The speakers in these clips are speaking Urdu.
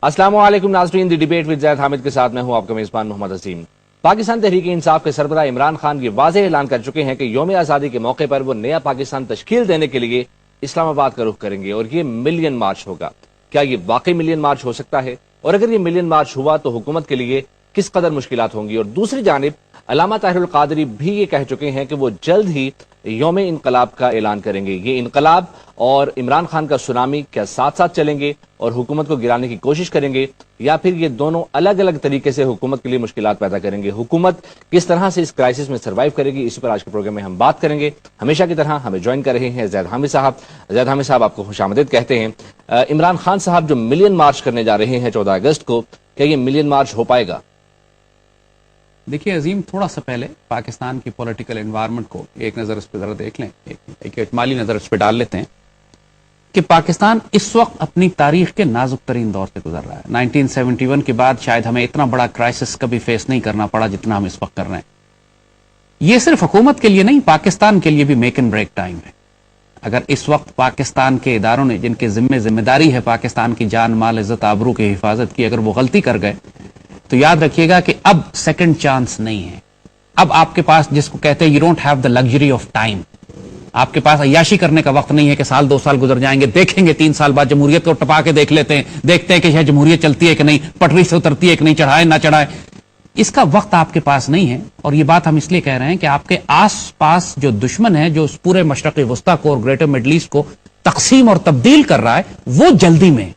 السلام علیکم ناظرین، دی ڈیبیٹ ود زید حامد کے ساتھ میں ہوں آپ کا میزبان محمد عظیم۔ پاکستان تحریک انصاف کے سربراہ عمران خان یہ واضح اعلان کر چکے ہیں کہ یوم آزادی کے موقع پر وہ نیا پاکستان تشکیل دینے کے لیے اسلام آباد کا رخ کریں گے اور یہ ملین مارچ ہوگا۔ کیا یہ واقعی ملین مارچ ہو سکتا ہے؟ اور اگر یہ ملین مارچ ہوا تو حکومت کے لیے کس قدر مشکلات ہوں گی؟ اور دوسری جانب علامہ طاہر القادری بھی یہ کہہ چکے ہیں کہ وہ جلد ہی یوم انقلاب کا اعلان کریں گے۔ یہ انقلاب اور عمران خان کا سونامی کیا ساتھ ساتھ چلیں گے اور حکومت کو گرانے کی کوشش کریں گے، یا پھر یہ دونوں الگ الگ طریقے سے حکومت کے لیے مشکلات پیدا کریں گے؟ حکومت کس طرح سے اس کرائسس میں سروائیو کرے گی، اسی پر آج کے پروگرام میں ہم بات کریں گے۔ ہمیشہ کی طرح ہمیں جوائن کر رہے ہیں زید حامد صاحب۔ زید حامد صاحب، آپ کو خوش آمدید کہتے ہیں۔ عمران خان صاحب جو ملین مارچ کرنے جا رہے ہیں 14 اگست کو، کیا یہ ملین مارچ ہو پائے گا؟ دیکھیے عظیم، تھوڑا سا پہلے پاکستان کی پولیٹیکل انوائرمنٹ کو ایک نظر اس پہ ذرا دیکھ لیں، ایک اجمالی نظر اس پہ ڈال لیتے ہیں کہ پاکستان اس وقت اپنی تاریخ کے نازک ترین دور سے گزر رہا ہے۔ 1971 کے بعد شاید ہمیں اتنا بڑا کرائسس کبھی فیس نہیں کرنا پڑا جتنا ہم اس وقت کر رہے ہیں۔ یہ صرف حکومت کے لیے نہیں، پاکستان کے لیے بھی میک اینڈ بریک ٹائم ہے۔ اگر اس وقت پاکستان کے اداروں نے، جن کے ذمہ داری ہے پاکستان کی جان مال عزت آبرو کی حفاظت کی، اگر وہ غلطی کر گئے تو یاد رکھیے گا کہ اب سیکنڈ چانس نہیں ہے۔ اب آپ کے پاس، جس کو کہتے ہیں you don't have the luxury of time, آپ کے پاس عیاشی کرنے کا وقت نہیں ہے کہ سال 2 سال گزر جائیں گے، دیکھیں گے 3 سال بعد جمہوریت کو ٹپا کے دیکھ لیتے ہیں، دیکھتے ہیں کہ یہ جمہوریت چلتی ہے کہ نہیں، پٹری سے اترتی ہے کہ نہیں، چڑھائے نہ چڑھائے۔ اس کا وقت آپ کے پاس نہیں ہے۔ اور یہ بات ہم اس لیے کہہ رہے ہیں کہ آپ کے آس پاس جو دشمن ہے، جو اس پورے مشرق وسطیٰ کو اور گریٹر مڈل ایسٹ کو تقسیم اور تبدیل کر رہا ہے، وہ جلدی میں ہے۔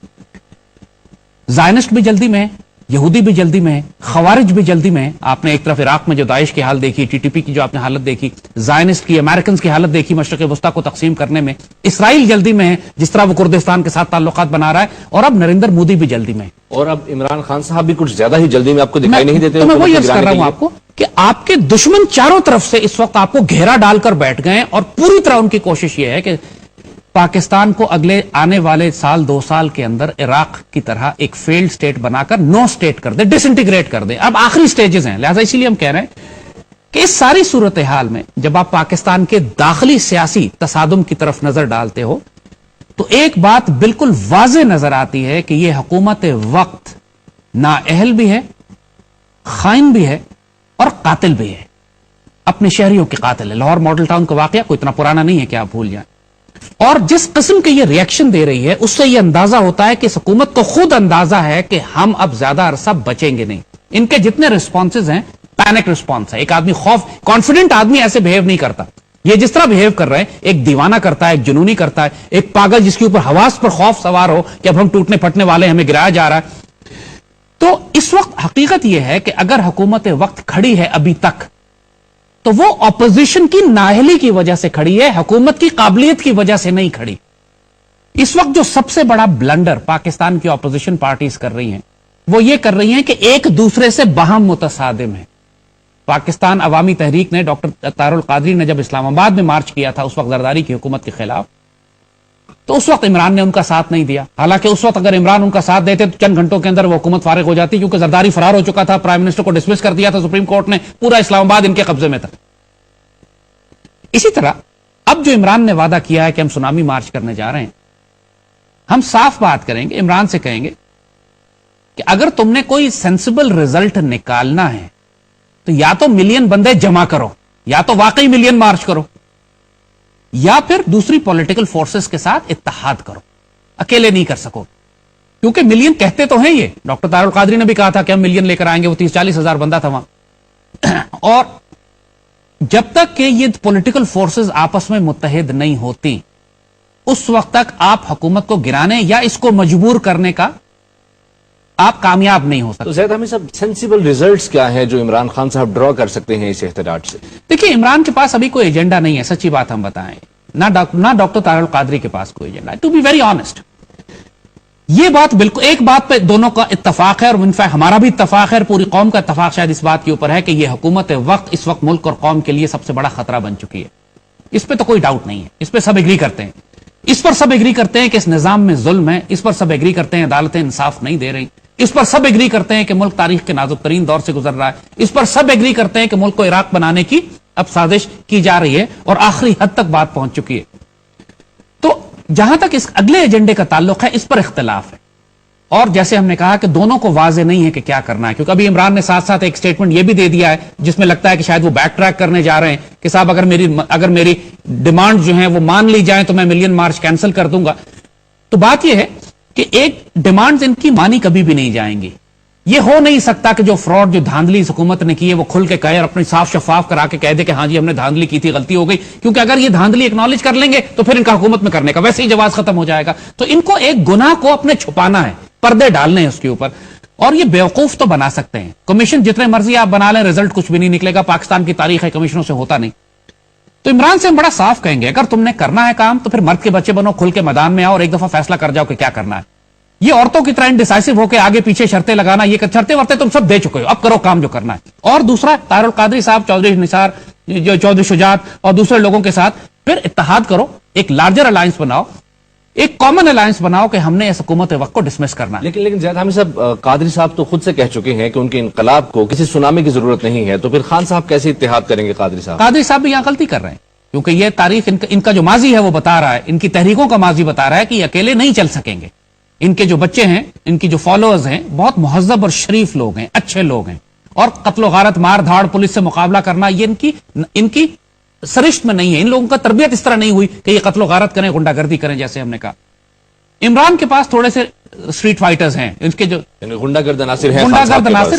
زائنسٹ بھی جلدی میں ہے، یہودی بھی جلدی میں ہے، خوارج بھی جلدی میں ہے۔ آپ نے ایک طرف عراق میں جو داعش کی حالت دیکھی، ٹی ٹی پی کی جو آپ نے حالت دیکھی، زائنسٹ کی، امریکنز کی حالت دیکھی مشرق وسطیٰ کو تقسیم کرنے میں۔ اسرائیل جلدی میں ہے، جس طرح وہ کردستان کے ساتھ تعلقات بنا رہا ہے، اور اب نریندر مودی بھی جلدی میں ہے۔ اور اب عمران خان صاحب بھی کچھ زیادہ ہی جلدی میں آپ کو دکھائی نہیں دیتے۔ تو میں وہی عرض کر رہا ہوں آپ کو کہ آپ کے دشمن چاروں طرف سے اس وقت آپ کو گھیرا ڈال کر بیٹھ گئے ہیں، اور پوری طرح ان کی کوشش یہ ہے کہ پاکستان کو اگلے آنے والے سال 2 سال کے اندر عراق کی طرح ایک فیلڈ سٹیٹ بنا کر نو سٹیٹ کر دے، ڈس انٹیگریٹ کر دے۔ اب آخری سٹیجز ہیں، لہذا اسی لیے ہم کہہ رہے ہیں کہ اس ساری صورتحال میں جب آپ پاکستان کے داخلی سیاسی تصادم کی طرف نظر ڈالتے ہو تو ایک بات بالکل واضح نظر آتی ہے کہ یہ حکومت وقت نااہل بھی ہے، خائن بھی ہے، اور قاتل بھی ہے، اپنے شہریوں کی قاتل ہے۔ لاہور ماڈل ٹاؤن کا واقعہ کوئی اتنا پرانا نہیں ہے کہ آپ بھول جائیں۔ اور جس قسم کے یہ ریئیکشن دے رہی ہے، اس سے یہ اندازہ ہوتا ہے کہ اس حکومت کو خود اندازہ ہے کہ ہم اب زیادہ عرصہ بچیں گے نہیں۔ ان کے جتنے ریسپانسز ہیں، پینک ریسپانس ہے۔ ایک آدمی کانفیڈنٹ آدمی ایسے بہیو نہیں کرتا۔ یہ جس طرح بہیو کر رہے ہیں، ایک دیوانہ کرتا ہے، ایک جنونی کرتا ہے، ایک پاگل جس کے اوپر حواس پر خوف سوار ہو کہ اب ہم ٹوٹنے پھٹنے والے، ہمیں گرایا جا رہا ہے۔ تو اس وقت حقیقت یہ ہے کہ اگر حکومت وقت کھڑی ہے ابھی تک، تو وہ اپوزیشن کی نااہلی کی وجہ سے کھڑی ہے، حکومت کی قابلیت کی وجہ سے نہیں کھڑی۔ اس وقت جو سب سے بڑا بلنڈر پاکستان کی اپوزیشن پارٹیز کر رہی ہیں، وہ یہ کر رہی ہیں کہ ایک دوسرے سے باہم متصادم ہیں۔ پاکستان عوامی تحریک نے، ڈاکٹر طاہر القادری نے جب اسلام آباد میں مارچ کیا تھا اس وقت زرداری کی حکومت کے خلاف، تو اس وقت عمران نے ان کا ساتھ نہیں دیا۔ حالانکہ اس وقت اگر عمران ان کا ساتھ دیتے تو چند گھنٹوں کے اندر وہ حکومت فارغ ہو جاتی، کیونکہ زرداری فرار ہو چکا تھا، پرائم منسٹر کو ڈسمس کر دیا تھا سپریم کورٹ نے، پورا اسلام آباد ان کے قبضے میں تھا۔ اسی طرح اب جو عمران نے وعدہ کیا ہے کہ ہم سونامی مارچ کرنے جا رہے ہیں، ہم صاف بات کریں گے، عمران سے کہیں گے کہ اگر تم نے کوئی سینسیبل رزلٹ نکالنا ہے تو یا تو ملین بندے جمع کرو، یا تو واقعی ملین مارچ کرو، یا پھر دوسری پولیٹیکل فورسز کے ساتھ اتحاد کرو۔ اکیلے نہیں کر سکو، کیونکہ ملین کہتے تو ہیں یہ، ڈاکٹر طاہر القادری نے بھی کہا تھا کہ ہم ملین لے کر آئیں گے، وہ 30-40 ہزار بندہ تھا وہاں۔ اور جب تک کہ یہ پولیٹیکل فورسز آپس میں متحد نہیں ہوتی، اس وقت تک آپ حکومت کو گرانے یا اس کو مجبور کرنے کا آپ کامیاب نہیں ہو سکتے۔ تو زید حامد صاحب، سینسیبل ریزلٹس کیا ہیں جو عمران خان صاحب ڈرا کر سکتے ہیں اس احتجاج سے؟ دیکھیے، عمران کے پاس ابھی کوئی ایجنڈا نہیں ہے، سچی بات ہم بتائیں، نہ ڈاکٹر طاہر القادری کے پاس کوئی ایجنڈا ہے، ٹو بی ویری آنےسٹ۔ یہ بات بالکل ایک بات پہ دونوں کا اتفاق ہے، اور انفیکٹ ہمارا بھی اتفاق ہے، پوری قوم کا اتفاق شاید اس بات کے اوپر ہے کہ یہ حکومت وقت اس وقت ملک اور قوم کے لیے سب سے بڑا خطرہ بن چکی ہے۔ اس پہ تو کوئی ڈاؤٹ نہیں ہے، اس پہ سب ایگری کرتے ہیں۔ اس پر سب ایگری کرتے ہیں کہ اس نظام میں ظلم ہے، اس پر سب ایگری کرتے ہیں عدالتیں انصاف نہیں دے رہی، اس پر سب ایگری کرتے ہیں کہ ملک تاریخ کے نازک ترین دور سے گزر رہا ہے، اس پر سب ایگری کرتے ہیں کہ ملک کو عراق بنانے کی اب سازش کی جا رہی ہے اور آخری حد تک بات پہنچ چکی ہے۔ تو جہاں تک اس اگلے ایجنڈے کا تعلق ہے، اس پر اختلاف ہے، اور جیسے ہم نے کہا کہ دونوں کو واضح نہیں ہے کہ کیا کرنا ہے، کیونکہ ابھی عمران نے ساتھ ساتھ ایک سٹیٹمنٹ یہ بھی دے دیا ہے جس میں لگتا ہے کہ شاید وہ بیک ٹریک کرنے جا رہے ہیں کہ صاحب اگر میری ڈیمانڈ جو ہیں وہ مان لی جائیں تو میں ملین مارچ کینسل کر دوں گا. تو بات یہ ہے کہ ایک ڈیمانڈز ان کی مانی کبھی بھی نہیں جائیں گی. یہ ہو نہیں سکتا کہ جو فراڈ جو دھاندلی اس حکومت نے کی ہے وہ کھل کے کہے اور اپنی صاف شفاف کرا کے کہہ دے کہ ہاں جی ہم نے دھاندلی کی تھی، غلطی ہو گئی. کیونکہ اگر یہ دھاندلی ایکنالج کر لیں گے تو پھر ان کا حکومت میں کرنے کا ویسے ہی جواز ختم ہو جائے گا. تو ان کو ایک گناہ کو اپنے چھپانا ہے، پردے ڈالنے ہیں اس کے اوپر. اور یہ بیوقوف تو بنا سکتے ہیں، کمیشن جتنے مرضی آپ بنا لیں رزلٹ کچھ بھی نہیں نکلے گا. پاکستان کی تاریخ ہے کمیشنوں سے ہوتا نہیں. تو عمران سے ہم بڑا صاف کہیں گے اگر تم نے کرنا ہے کام تو پھر مرد کے بچے بنو، کھل کے میدان میں آؤ اور ایک دفعہ فیصلہ کر جاؤ کہ کیا کرنا ہے. یہ عورتوں کی طرح انڈیسائسو ہو کے آگے پیچھے شرطیں لگانا، یہ شرطیں ورتے تم سب دے چکے ہو، اب کرو کام جو کرنا ہے. اور دوسرا طاہر القادری صاحب، چودھری نثار، چودھری شجاعت اور دوسرے لوگوں کے ساتھ پھر اتحاد کرو، ایک لارجر الائنس بناؤ، ایک کامن الائنس بناؤ کہ ہم نے اس حکومت وقت کو ڈسمس کرنا ہے. لیکن زیاد حامد صاحب، قادری صاحب تو خود سے کہہ چکے ہیں کہ ان کے انقلاب کو کسی سونامی کی ضرورت نہیں ہے، تو پھر خان صاحب کیسے اتحاد کریں گے؟ قادری صاحب بھی یہاں غلطی کر رہے ہیں، کیونکہ یہ تاریخ ان کا جو ماضی ہے وہ بتا رہا ہے، ان کی تحریکوں کا ماضی بتا رہا ہے کہ یہ اکیلے نہیں چل سکیں گے. ان کے جو بچے ہیں، ان کی جو فالوورز ہیں، بہت مہذب اور شریف لوگ ہیں، اچھے لوگ ہیں، اور قتل و غارت، مار دھاڑ، پولیس سے مقابلہ کرنا یہ ان کی سرشت میں نہیں ہے. ان لوگوں کا تربیت اس طرح نہیں ہوئی کہ یہ قتل و غارت کریں، غنڈہ گردی کریں. جیسے ہم نے کہا عمران کے پاس تھوڑے سے اسٹریٹ فائٹرز ہیں، ان کے جو غنڈہ گرد عناصر ہیں،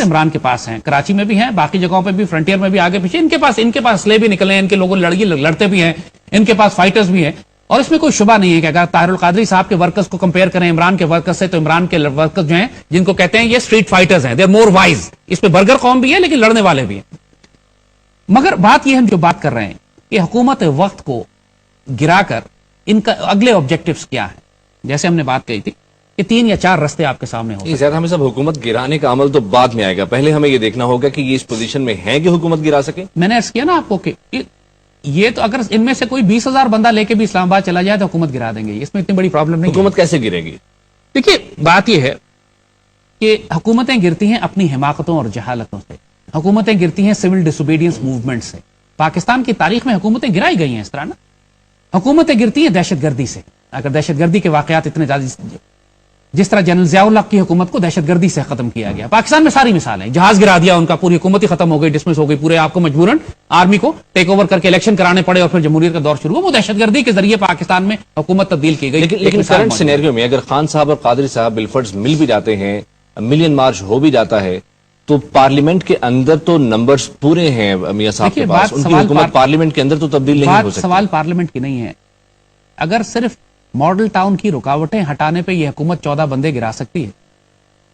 عمران کے پاس ہیں، کراچی میں بھی ہیں، باقی جگہوں پہ بھی، فرنٹیئر میں بھی، آگے پیچھے ان کے پاس اسلحے بھی نکلے ہیں، ان کے لوگوں لڑتے بھی ہیں، ان کے پاس فائٹرز بھی ہیں. اور اس میں کوئی شبہ نہیں ہے کہ اگر طاہر القادری صاحب کے ورکرز کو کمپیئر کریں عمران کے ورکرز سے، تو عمران کے ورکرز جو ہیں جن کو کہتے ہیں یہ اسٹریٹ فائٹرز ہیں، دے آر مور وائز. اس میں برگر قوم بھی ہے لیکن لڑنے والے بھی ہیں. مگر بات یہ ہم جو بات کر رہے ہیں کہ حکومت وقت کو گرا کر ان کا اگلے آبجیکٹیوز کیا ہیں. جیسے ہم نے بات کہی تھی کہ 3 یا 4 رستے آپ کے سامنے ہوں. زیادہ ہمیں سب حکومت گرانے کا عمل تو بعد میں آئے گا، پہلے ہمیں یہ دیکھنا ہوگا کہ یہ اس پوزیشن میں ہے کہ حکومت گرا سکے. میں نے عرض کیا نا آپ کو کہ یہ تو اگر ان میں سے کوئی 20,000 بندہ لے کے بھی اسلام آباد چلا جائے تو حکومت گرا دیں گے. اس میں اتنی بڑی پرابلم نہیں. حکومت کیسے گرے گی؟ دیکھیے بات یہ ہے کہ حکومتیں گرتی ہیں اپنی حماقتوں اور جہالتوں سے، حکومتیں گرتی ہیں سول ڈس اوبیڈینس موومنٹ سے. پاکستان کی تاریخ میں حکومتیں گرائی گئی ہیں اس طرح نا. حکومتیں گرتی ہیں دہشت گردی سے. اگر دہشت گردی کے واقعات اتنے زیادہ، جس طرح جنرل ضیاء الحق کی حکومت کو دہشت گردی سے ختم کیا گیا، پاکستان میں ساری مثالیں، جہاز گرا دیا ان کا، پوری حکومت ہی ختم ہو گئی، ڈسمس ہو گئی، پورے آپ کو مجبوراً آرمی کو ٹیک اوور کر کے الیکشن کرانے پڑے اور پھر جمہوریت کا دور شروع ہوا. وہ دہشت گردی کے ذریعے پاکستان میں حکومت تبدیل کی گئی. لیکن کرنٹ سینیریو میں اگر خان صاحب اور قادری صاحب بالفرض مل بھی جاتے ہیں، ملین مارچ ہو بھی جاتا ہے، تو پارلیمنٹ کے اندر تو نمبرز پورے ہیں میاں صاحب کے پاس، ان کی حکومت پارلیمنٹ کے اندر تو تبدیل نہیں ہو سکتی. سوال پارلیمنٹ کی نہیں ہے. اگر صرف ماڈل ٹاؤن کی رکاوٹیں ہٹانے پہ یہ حکومت 14 بندے گرا سکتی ہے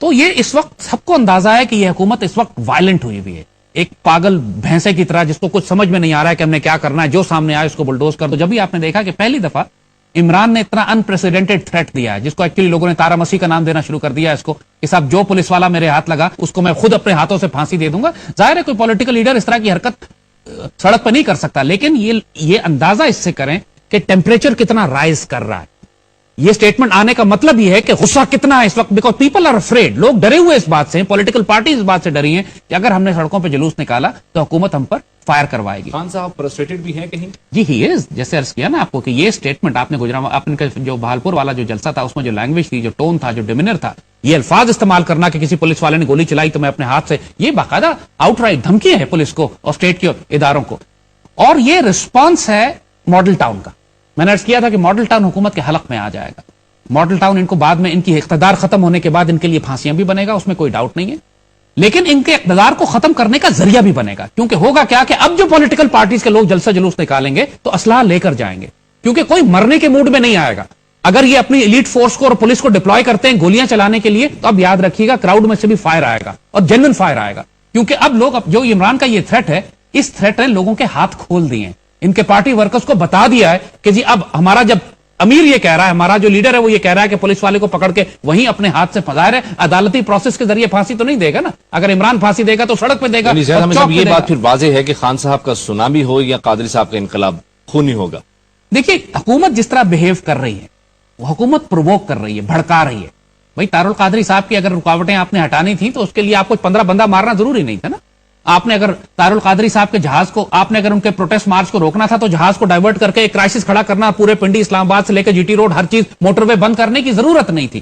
تو یہ اس وقت سب کو اندازہ ہے کہ یہ حکومت اس وقت وائلنٹ ہوئی ہوئی ہے، ایک پاگل بھینسے کی طرح جس کو کچھ سمجھ میں نہیں آ رہا ہے کہ ہم نے کیا کرنا ہے، جو سامنے آئے اس کو بلڈوز کر دو. جب بھی آپ نے دیکھا کہ پہلی دفعہ عمران نے اتنا انپریسیڈنٹڈ تھریٹ دیا ہے، جس کو ایکچولی لوگوں نے تارا مسیح کا نام دینا شروع کر دیا ہے اس کو، کہ صاحب جو پولیس والا میرے ہاتھ لگا اس کو میں خود اپنے ہاتھوں سے پھانسی دے دوں گا. ظاہر ہے کوئی پولیٹیکل لیڈر اس طرح کی حرکت سڑک پہ نہیں کر سکتا، لیکن یہ اندازہ اس سے کریں کہ ٹیمپریچر کتنا رائز کر رہا ہے. یہ سٹیٹمنٹ آنے کا مطلب یہ ہے کہ غصہ کتنا ہے اس وقت، بیکاز پیپل آر افریڈ. لوگ ڈرے ہوئے اس بات سے، پولیٹیکل پارٹیز اس بات سے ڈری ہیں کہ اگر ہم نے سڑکوں پہ جلوس نکالا تو حکومت ہم پر فائر کروائے گی. خان صاحب فرسٹریٹڈ بھی ہیں کہیں؟ جی ہی از. جیسے عرض کیا نا آپ کو کہ یہ سٹیٹمنٹ آپ نے آپ کا جو بہالپور والا جو جلسہ تھا اس میں جو لینگویج تھی، جو ٹون تھا، جو ڈیمینر تھا، یہ الفاظ استعمال کرنا کہ کسی پولیس والے نے گولی چلائی تو میں اپنے ہاتھ سے، یہ باقاعدہ آؤٹ رائٹ دھمکی ہے پولیس کو اور اسٹیٹ کے اداروں کو. اور یہ رسپانس ہے ماڈل ٹاؤن کا. میں نے عرض کیا تھا کہ ماڈل ٹاؤن حکومت کے حلق میں آ جائے گا. ماڈل ٹاؤن ان کو بعد میں ان کی اقتدار ختم ہونے کے بعد ان کے لیے پھانسیاں بھی بنے گا، اس میں کوئی ڈاؤٹ نہیں ہے، لیکن ان کے اقتدار کو ختم کرنے کا ذریعہ بھی بنے گا. کیونکہ ہوگا کیا کہ اب جو پولیٹیکل پارٹیز کے لوگ جلسہ جلوس نکالیں گے تو اسلحہ لے کر جائیں گے، کیونکہ کوئی مرنے کے موڈ میں نہیں آئے گا. اگر یہ اپنی ایلیٹ فورس کو اور پولیس کو ڈپلوائے کرتے ہیں گولیاں چلانے کے لیے تو اب یاد رکھیے گا کراؤڈ میں سے بھی فائر آئے گا اور جنرل فائر آئے گا. کیونکہ اب لوگ جو عمران کا یہ تھریٹ ہے، اس تھریٹ نے لوگوں کے ہاتھ کھول دیے ہیں، ان کے پارٹی ورکرز کو بتا دیا ہے کہ جی اب ہمارا جب امیر یہ کہہ رہا ہے، ہمارا جو لیڈر ہے وہ یہ کہہ رہا ہے کہ پولیس والے کو پکڑ کے وہیں اپنے ہاتھ سے ظاہر ہے عدالتی پروسیس کے ذریعے پھانسی تو نہیں دے گا نا. اگر عمران پھانسی دے گا تو سڑک پہ دے گا. یہ بات پھر واضح ہے کہ خان صاحب کا سونامی ہو یا قادری صاحب کا انقلاب خونی ہوگا. دیکھیے حکومت جس طرح بہیو کر رہی ہے، وہ حکومت پرووک کر رہی ہے، بھڑکا رہی ہے. بھائی طاہر القادری صاحب کی اگر رکاوٹیں آپ نے ہٹانی تھی تو اس کے لیے آپ کو 15 بندہ مارنا ضروری نہیں تھا نا. آپ نے اگر طاہر القادری صاحب کے جہاز کو، آپ نے اگر ان کے پروٹیسٹ مارچ کو روکنا تھا تو جہاز کو ڈائیورٹ کر کے ایک کرائسس کھڑا کرنا، پورے پنڈی اسلام آباد سے لے کے جی ٹی روڈ ہر چیز موٹر وے بند کرنے کی ضرورت نہیں تھی.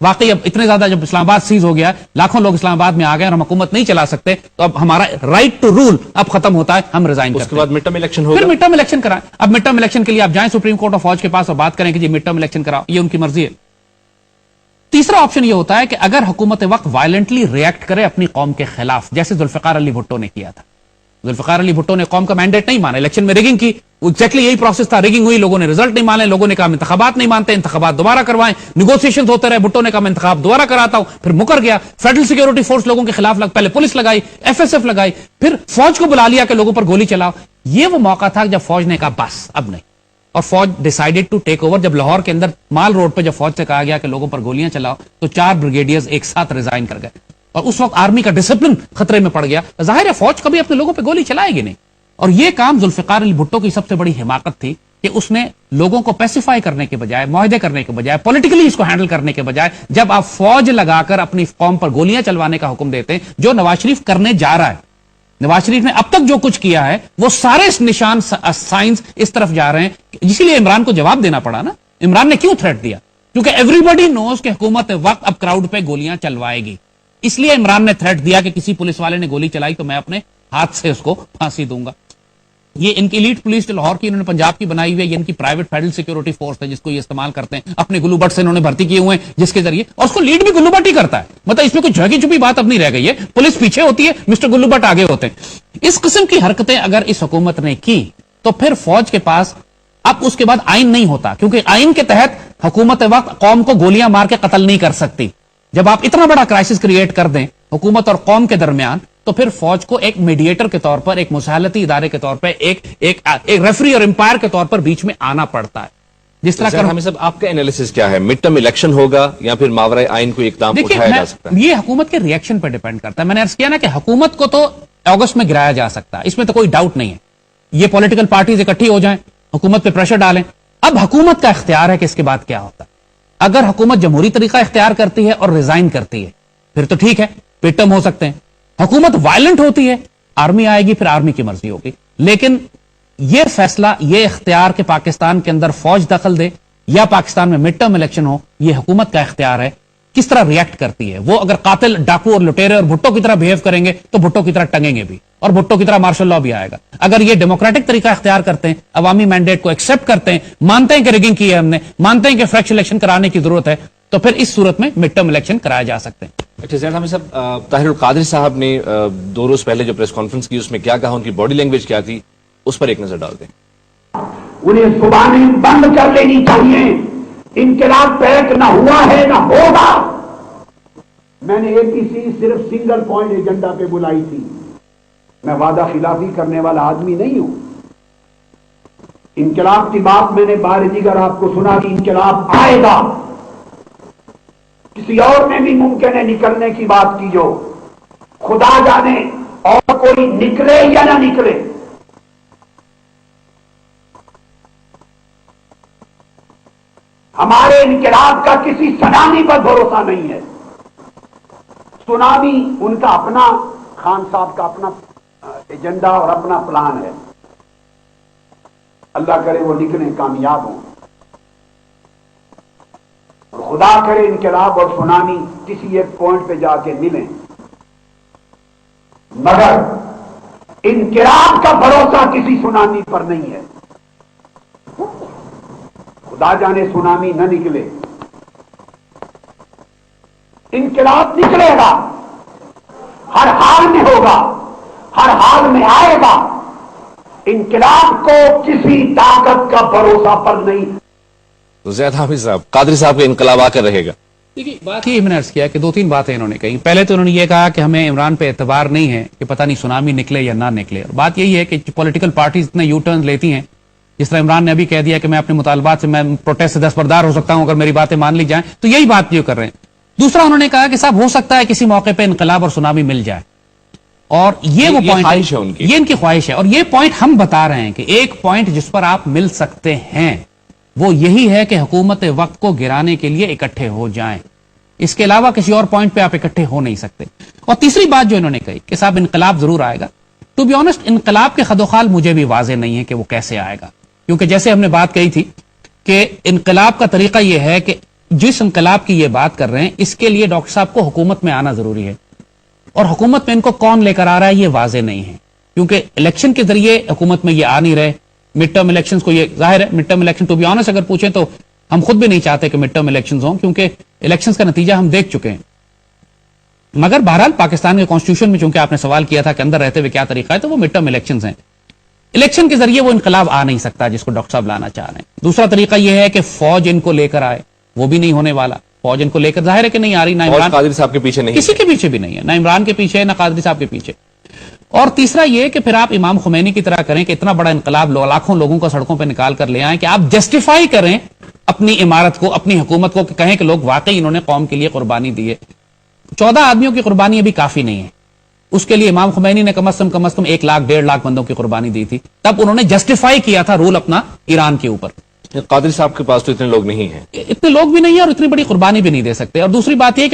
واقعی اب اتنے زیادہ جب اسلام آباد سیز ہو گیا، لاکھوں لوگ اسلام آباد میں آ گئے اور ہم حکومت نہیں چلا سکتے، تو اب ہمارا رائٹ ٹو رول اب ختم ہوتا ہے، ہم ریزائن کرتے ہیں۔ اس کے بعد مڈ ٹرم الیکشن پھر ہوگا، مڈ ٹرم الیکشن کرائیں۔ اب مڈ ٹرم الیکشن کے لیے آپ جائیں سپریم کورٹ آف فوج کے پاس اور بات کریں کہ جی مڈ ٹرم الیکشن کراؤ، یہ ان کی مرضی ہے۔ تیسرا آپشن یہ ہوتا ہے کہ اگر حکومت وقت وائلنٹلی ریئیکٹ کرے اپنی قوم کے خلاف، جیسے ذوالفقار علی بھٹو نے کیا تھا۔ ذوالفقار علی بھٹو نے قوم کا مینڈیٹ نہیں مانا، الیکشن میں ریگنگ کی، ایگزیکٹلی یہی پروسیس تھا، ریگنگ ہوئی، لوگوں نے رزلٹ نہیں مانے، لوگوں نے کہا انتخابات نہیں مانتے، انتخابات دوبارہ کروائیں، نیگوسیشن ہوتے رہے، بھٹو نے کہا میں انتخاب دوبارہ کراتا ہوں، پھر مکر گیا، فیڈرل سیکورٹی فورس لوگوں کے خلاف پہلے پولیس لگائی، ایف ایس ایف لگائی، پھر فوج کو بلا لیا کہ لوگوں پر گولی چلاؤ۔ یہ وہ موقع تھا جب فوج نے کہا بس اب نہیں، اور فوج ڈیسائیڈڈ ٹو ٹیک اوور۔ جب لاہور کے اندر مال روڈ پہ جب فوج سے کہا گیا کہ لوگوں پر گولیاں چلاؤ، تو 4 بریگیڈیئرز ایک ساتھ ریزائن کر گئے، اور اس وقت آرمی کا ڈسپلن خطرے میں پڑ گیا۔ ظاہر ہے فوج کبھی اپنے لوگوں پہ گولی چلائے گی نہیں، اور یہ کام ذوالفقار علی بھٹو کی سب سے بڑی حماقت تھی کہ اس نے لوگوں کو پیسیفائی کرنے کے بجائے، معاہدے کرنے کے بجائے، پولیٹیکلی اس کو ہینڈل کرنے کے بجائے، جب آپ فوج لگا کر اپنی قوم پر گولیاں چلوانے کا حکم دیتے ہیں، جو نواز شریف کرنے جا رہا ہے۔ نواز شریف نے اب تک جو کچھ کیا ہے وہ سارے نشان سائنس اس طرف جا رہے ہیں، اسی لیے عمران کو جواب دینا پڑا نا۔ عمران نے کیوں تھریٹ دیا؟ کیونکہ ایوری بڈی نوز کہ حکومت وقت اب کراؤڈ پہ گولیاں چلوائے گی، اس لیے عمران نے تھریٹ دیا کہ کسی پولیس والے نے گولی چلائی تو میں اپنے ہاتھ سے اس کو پھانسی دوں گا۔ یہ ان کی ایلیٹ پولیس جو لاہور کی انہوں نے پنجاب کی بنائی ہوئی ہے، یہ ان کی پرائیویٹ فیڈرل سیکورٹی فورس ہے جس کو یہ استعمال کرتے ہیں، اپنے گلو بٹ سے انہوں نے بھرتی کیے ہوئے ہیں، جس کے ذریعے، اور اس کو لیڈ بھی گلو بٹ ہی کرتا ہے۔ مطلب اس میں کوئی جھگی چھپی بات اب نہیں رہ گئی ہے، پولیس پیچھے ہوتی ہے، مسٹر گلو بٹ آگے ہوتے ہیں۔ اس قسم کی حرکتیں اگر اس حکومت نے کی تو پھر فوج کے پاس اب اس کے بعد آئین نہیں ہوتا، کیونکہ آئین کے تحت حکومت وقت قوم کو گولیاں مار کے قتل نہیں کر سکتی۔ جب آپ اتنا بڑا کرائسس کریٹ کر دیں حکومت اور قوم کے درمیان، تو پھر فوج کو ایک میڈیٹر کے طور پر، ایک مسالتی ادارے کے طور پر، ایک ریفری اور امپائر کے طور پر بیچ میں آنا پڑتا ہے۔ جس طرح ہمیں سب آپ کا انالیسس کیا ہے؟ مڈ ٹرم الیکشن ہوگا یا پھر ماورائے آئین کو اقدام اٹھایا جا سکتا ہے؟ یہ حکومت کے ریئیکشن پہ ڈیپینڈ کرتا ہے۔ میں نے عرض کیا نا کہ حکومت کو تو اگست میں گرایا جا سکتا ہے، اس میں تو کوئی ڈاؤٹ نہیں ہے۔ یہ پولیٹیکل پارٹیز اکٹھی ہو جائیں، حکومت پہ پریشر ڈالیں، اب حکومت کا اختیار ہے کہ اس کے بعد کیا ہوتا ہے۔ اگر حکومت جمہوری طریقہ اختیار کرتی ہے اور ریزائن کرتی ہے پھر تو ٹھیک ہے، مڈ ٹرم ہو سکتے ہیں۔ حکومت وائلنٹ ہوتی ہے، آرمی آئے گی، پھر آرمی کی مرضی ہوگی۔ لیکن یہ فیصلہ، یہ اختیار کہ پاکستان کے اندر فوج دخل دے یا پاکستان میں مڈ ٹرم الیکشن ہو، یہ حکومت کا اختیار ہے۔ کس طرح ریئیکٹ کرتی ہے وہ؟ اگر قاتل، ڈاکو اور لٹیرے اور بھٹو کی طرح بہیو کریں گے تو بھٹو کی طرح ٹنگیں گے بھی، اور بھٹو کی طرح مارشل لاء بھی آئے گا۔ اگر یہ ڈیموکریٹک طریقہ اختیار کرتے ہیں، عوامی مینڈیٹ کو ایکسپٹ کرتے ہیں، مانتے ہیں کہ ریگنگ کی ہے ہم نے، مانتے ہیں کہ فریش الیکشن کرانے کی ضرورت ہے، تو پھر اس صورت میں مڈ ٹرم الیکشن کرائے جا سکتے ہیں۔ اچھا زید حامد صاحب، طاہر القادری صاحب نے 2 روز پہلے جو پریس کانفرنس کی اس میں کیا کہا، ان کی باڈی لینگویج کیا تھی، اس پر ایک نظر ڈال دیں۔ انہیں زبانیں بند کر لینی چاہیے، انقلاب پیک نہ ہوا ہے نہ ہوگا۔ میں نے APC صرف سنگل پوائنٹ ایجنڈا پہ بلائی تھی، میں وعدہ خلافی کرنے والا آدمی نہیں ہوں۔ انقلاب کی بات میں نے بار دیگر آپ کو سنا کہ انقلاب آئے گا، کسی اور میں بھی ممکن ہے نکلنے کی بات کی، جو خدا جانے اور کوئی نکلے یا نہ نکلے۔ ہمارے انقلاب کا کسی سنامی پر بھروسہ نہیں ہے۔ سنامی ان کا اپنا، خان صاحب کا اپنا ایجنڈا اور اپنا پلان ہے، اللہ کرے وہ نکلیں، کامیاب ہوں، اور خدا کرے انقلاب اور سنامی کسی ایک پوائنٹ پہ جا کے ملیں، مگر انقلاب کا بھروسہ کسی سنامی پر نہیں ہے۔ خدا جانے سنامی نہ نکلے، انقلاب نکلے گا، ہر حال میں ہوگا، ہر حال میں آئے گا۔ انقلاب کو کسی طاقت کا بھروسہ پر نہیں۔ تو زید حامد صاحب، قادری صاحب کا انقلاب آ کر رہے گا؟ دیکھیے بات یہ میں نے عرض کیا کہ 2-3 باتیں انہوں نے کہی۔ پہلے تو انہوں نے یہ کہا کہ ہمیں عمران پہ اعتبار نہیں ہے کہ پتہ نہیں سونامی نکلے یا نہ نکلے، اور بات یہی ہے کہ پولیٹیکل پارٹیز اتنے یو ٹرن لیتی ہیں، جس طرح عمران نے ابھی کہہ دیا کہ میں اپنے مطالبات سے، میں پروٹیسٹ سے دستبردار ہو سکتا ہوں اگر میری باتیں مان لی جائیں، تو یہی بات جو کر رہے ہیں۔ دوسرا انہوں نے کہا کہ صاحب ہو سکتا ہے کسی موقع پہ انقلاب اور سونامی مل جائے، اور یہ وہ پوائنٹ خواہش ہے ان کی، یہ ان کی خواہش ہے، اور یہ پوائنٹ ہم بتا رہے ہیں کہ ایک پوائنٹ جس پر آپ مل سکتے ہیں وہ یہی ہے کہ حکومت وقت کو گرانے کے لیے اکٹھے ہو جائیں، اس کے علاوہ کسی اور پوائنٹ پہ آپ اکٹھے ہو نہیں سکتے۔ اور تیسری بات جو انہوں نے کہی کہ صاحب انقلاب ضرور آئے گا، ٹو بی آنسٹ انقلاب کے خد و خال مجھے بھی واضح نہیں ہے کہ وہ کیسے آئے گا، کیونکہ جیسے ہم نے بات کہی تھی کہ انقلاب کا طریقہ یہ ہے کہ جس انقلاب کی یہ بات کر رہے ہیں اس کے لیے ڈاکٹر صاحب کو حکومت میں آنا ضروری ہے، اور حکومت میں ان کو کون لے کر آ رہا ہے یہ واضح نہیں ہے، کیونکہ الیکشن کے ذریعے حکومت میں یہ آ نہیں رہے. مڈ ٹرم الیکشن کو یہ ظاہر ہے، mid term election to be honest اگر پوچھیں تو ہم خود بھی نہیں چاہتے کہ مڈ ٹرم الیکشنز ہوں، کیونکہ الیکشنز کا نتیجہ ہم دیکھ چکے ہیں. مگر بہرحال پاکستان کے کانسٹیٹیوشن میں چونکہ آپ نے سوال کیا تھا کہ اندر رہتے ہوئے کیا طریقہ ہے، تو وہ مڈ ٹرم الیکشنز ہیں. الیکشن کے ذریعے وہ انقلاب آ نہیں سکتا جس کو ڈاکٹر صاحب لانا چاہ رہے ہیں. دوسرا طریقہ یہ ہے کہ فوج ان کو لے کر آئے، وہ بھی نہیں ہونے والا. فوج ان کو لے کر ظاہر ہے کہ نہیں آ رہی، نہ عمران قادری صاحب کے پیچھے نہیں، کسی کے پیچھے بھی نہیں ہے، نہ عمران کے پیچھے ہے نہ قادری صاحب کے پیچھے. اور تیسرا یہ کہ پھر آپ امام خمینی کی طرح کریں کہ اتنا بڑا انقلاب لاکھوں لوگوں کو سڑکوں پہ نکال کر لے آئیں کہ آپ جسٹیفائی کریں اپنی عمارت کو، اپنی حکومت کو، کہ کہیں کہ لوگ واقعی انہوں نے قوم کے لیے قربانی دی ہے. 14 آدمیوں کی قربانی ابھی کافی نہیں ہے، اس کے لیے امام خمینی نے کم از کم 1 لاکھ 1.5 لاکھ بندوں کی قربانی دی تھی، تب انہوں نے جسٹیفائی کیا تھا رول اپنا ایران کے اوپر. قادری صاحب کے پاس تو اتنے لوگ نہیں ہیں، اتنے لوگ بھی نہیں ہیں اور اتنی بڑی قربانی بھی نہیں دے سکتے. اور دوسری بات یہ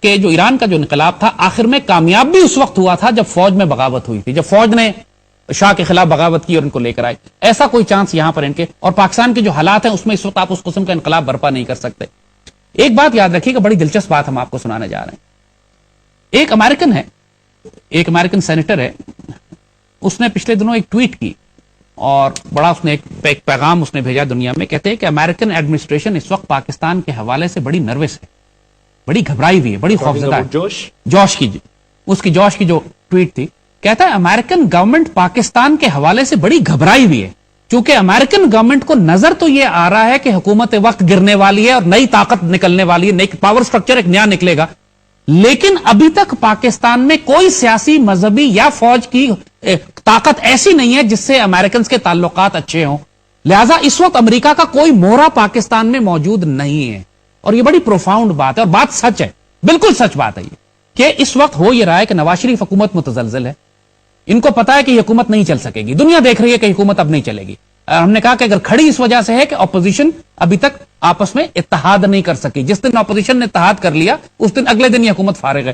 کہ جو ایران کا جو انقلاب تھا آخر میں کامیاب بھی اس وقت ہوا تھا جب فوج میں بغاوت ہوئی تھی، جب فوج نے شاہ کے خلاف بغاوت کی اور ان کو لے کر آئے. ایسا کوئی چانس یہاں پر ان کے اور پاکستان کے جو حالات ہیں اس میں اس وقت آپ اس قسم کا انقلاب برپا نہیں کر سکتے. ایک بات یاد رکھیے کہ بڑی دلچسپ بات ہم آپ کو سنانے جا رہے ہیں. ایک امریکن ہے، ایک امریکن سینیٹر ہے، اس نے پچھلے دنوں ایک ٹویٹ کی اور بڑا اس نے ایک پیغام اس نے بھیجا دنیا میں. کہتے ہیں کہ امریکن ایڈمنسٹریشن اس وقت پاکستان کے حوالے سے بڑی نروس ہے، بڑی گھبرائی ہوئی ہے، بڑی خوفزدہ ہے. جوش کی جو ٹویٹ تھی، کہتا ہے امریکن گورنمنٹ پاکستان کے حوالے سے بڑی گھبرائی ہوئی ہے، چونکہ امریکن گورنمنٹ کو نظر تو یہ آ رہا ہے کہ حکومت وقت گرنے والی ہے اور نئی طاقت نکلنے والی ہے، نئی پاور سٹرکچر ایک نیا نکلے گا، لیکن ابھی تک پاکستان میں کوئی سیاسی، مذہبی یا فوج کی طاقت ایسی نہیں ہے جس سے امریکنز کے تعلقات اچھے ہوں. لہذا اس وقت امریکہ کا کوئی مورا پاکستان میں موجود نہیں ہے. اور یہ بڑی پروفاؤنڈ بات ہے اور بات سچ ہے، بالکل سچ بات ہے یہ کہ اس وقت ہو یہ رہا ہے کہ نواز شریف حکومت متزلزل ہے. ان کو پتا ہے کہ یہ حکومت نہیں چل سکے گی، دنیا دیکھ رہی ہے کہ حکومت اب نہیں چلے گی. ہم نے کہا کہ اگر کھڑی اس وجہ سے ہے کہ اپوزیشن ابھی تک آپس میں اتحاد نہیں کر سکی. جس دن اپوزیشن نے اتحاد کر لیا اس دن اگلے دن یہ حکومت فارغ ہے.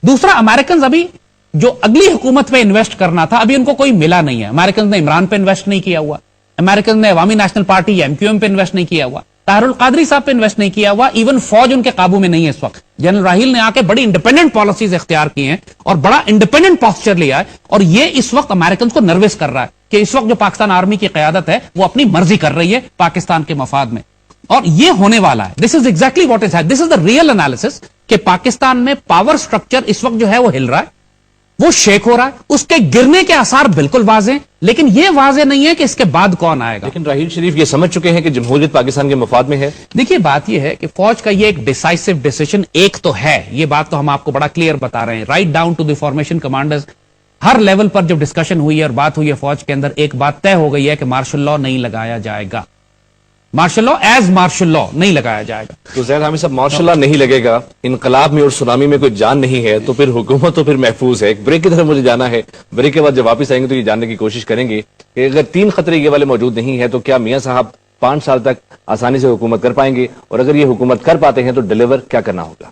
دوسرا، امریکنز ابھی جو اگلی حکومت پہ انویسٹ کرنا تھا ابھی ان کو کوئی ملا نہیں ہے. امریکنز نے عمران پہ انویسٹ نہیں کیا ہوا، امریکنز نے عوامی نیشنل پارٹی یا MQM پہ انویسٹ نہیں کیا ہوا، طاہر القادری صاحب پہ انویسٹ نہیں کیا ہوا. ایون فوج ان کے قابو میں نہیں ہے اس وقت. جنرل راحیل نے آ کے بڑی انڈیپینڈنٹ پالیسیز اختیار کی ہیں اور بڑا انڈیپینڈنٹ پاسچر لیا ہے، اور یہ اس وقت امریکنز کو نروس کر رہا ہے کہ اس وقت جو پاکستان آرمی کی قیادت ہے وہ اپنی مرضی کر رہی ہے پاکستان کے مفاد میں. اور یہ ہونے والا ہے. This is exactly what is this is the real analysis کہ پاکستان میں پاور سٹرکچر اس وقت جو ہے وہ ہل رہا ہے، وہ شیک ہو رہا ہے. اس کے گرنے کے آثار بالکل واضح ہیں، لیکن یہ واضح نہیں ہے کہ اس کے بعد کون آئے گا. لیکن راحیل شریف یہ سمجھ چکے ہیں کہ جمہوریت پاکستان کے مفاد میں ہے. دیکھیے بات یہ ہے کہ فوج کا یہ ایک ڈیسائسو ڈیسیشن ایک تو ہے، یہ بات تو ہم آپ کو بڑا کلیئر بتا رہے ہیں، right down to the formation commanders. ہر لیول پر جب ڈسکشن ہوئی ہے اور بات ہوئی ہے فوج کے اندر، ایک بات طے ہو گئی ہے کہ مارشل لا نہیں لگایا جائے گا. Martial law as martial law نہیں لگایا جائے گا. تو زید حامد صاحب، مارشل لا نہیں لگے گا، انقلاب میں اور سونامی میں کوئی جان نہیں ہے، تو پھر حکومت تو پھر محفوظ ہے. ایک بریک کی طرف مجھے جانا ہے. بریک کے بعد جب واپس آئیں گے تو یہ جاننے کی کوشش کریں گے کہ اگر 3 خطرے یہ والے موجود نہیں ہیں تو کیا میاں صاحب 5 سال تک آسانی سے حکومت کر پائیں گے، اور اگر یہ حکومت کر پاتے ہیں تو ڈیلیور کیا کرنا ہوگا.